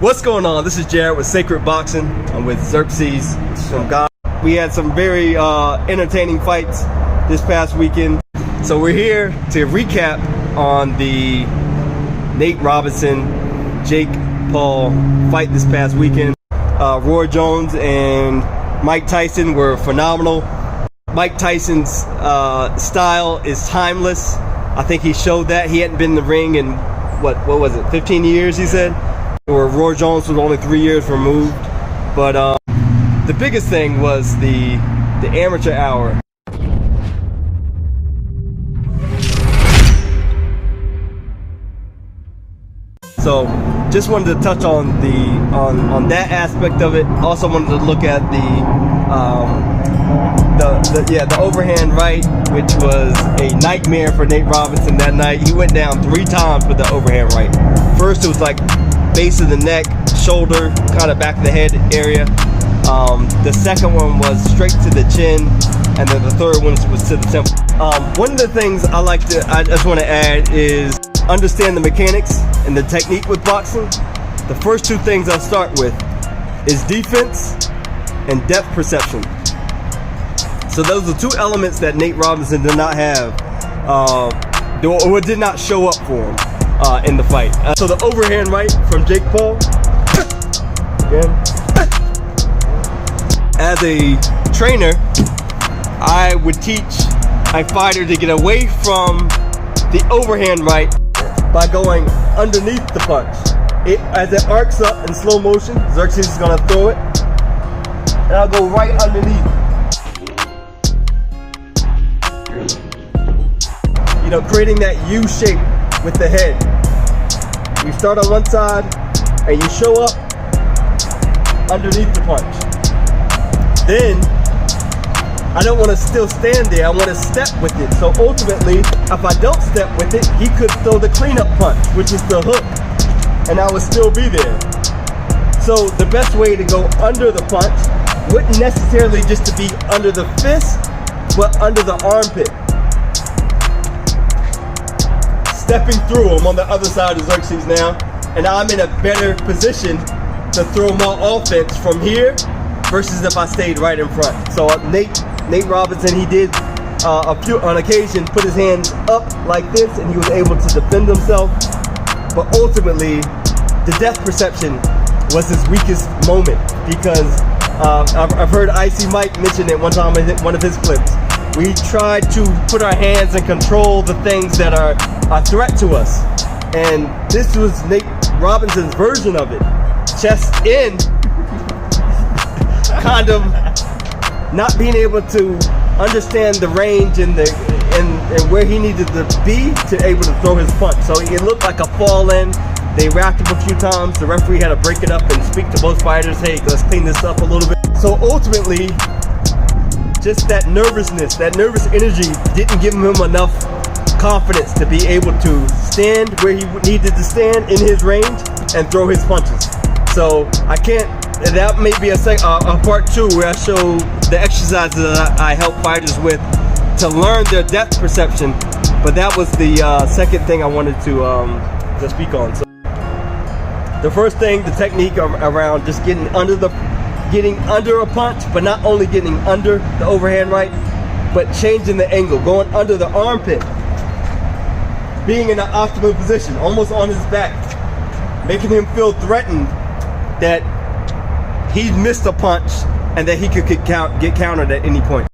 What's going on? This is Jared with Sacred Boxing. I'm with Xerxes from God. We had some very entertaining fights this past weekend. So we're here to recap on the Nate Robinson, Jake Paul fight this past weekend. Roy Jones and Mike Tyson were phenomenal. Mike Tyson's style is timeless. I think he showed that. He hadn't been in the ring in, what was it, 15 years, he said? Or Roy Jones was only 3 years removed. But the biggest thing was the amateur hour. So just wanted to touch on on that aspect of it. Also wanted to look at the overhand right, which was a nightmare for Nate Robinson that night. He went down 3 times with the overhand right. First it was like base of the neck, shoulder, kind of back of the head area. The second one was straight to the chin, and then the third one was to the temple. One of the things I just want to add is understand the mechanics and the technique with boxing. The first 2 things I'll start with is defense and depth perception. So those are 2 elements that Nate Robinson did not have, or did not show up for him in the fight. So the overhand right from Jake Paul. Again. As a trainer, I would teach a fighter to get away from the overhand right by going underneath the punch. As it arcs up in slow motion, Xerxes is going to throw it, and I'll go right underneath. You know, creating that U shape with the head. You start on one side, and you show up underneath the punch. Then, I don't want to still stand there, I want to step with it. So ultimately, if I don't step with it, he could throw the cleanup punch, which is the hook, and I would still be there. So the best way to go under the punch wouldn't necessarily just to be under the fist, but under the armpit. Stepping through him on the other side of Xerxes now, and I'm in a better position to throw more offense from here versus if I stayed right in front. So Nate Robinson, he did on occasion put his hands up like this, and he was able to defend himself. But ultimately, the depth perception was his weakest moment, because I've heard Icy Mike mention it one time in one of his clips. We tried to put our hands and control the things that are a threat to us. And this was Nate Robinson's version of it. Chest in, kind of not being able to understand the range and where he needed to be to able to throw his punch. So it looked like a fall in. They wrapped him a few times. The referee had to break it up and speak to both fighters. Hey, let's clean this up a little bit. So ultimately, just that nervousness, that nervous energy didn't give him enough confidence to be able to stand where he needed to stand in his range and throw his punches. So I can't, that may be a part 2 where I show the exercises that I help fighters with to learn their depth perception. But that was the second thing I wanted to speak on. So the first thing, the technique around just getting under a punch, but not only getting under the overhand right, but changing the angle, going under the armpit, being in an optimal position, almost on his back, making him feel threatened that he missed a punch and that he could get countered at any point.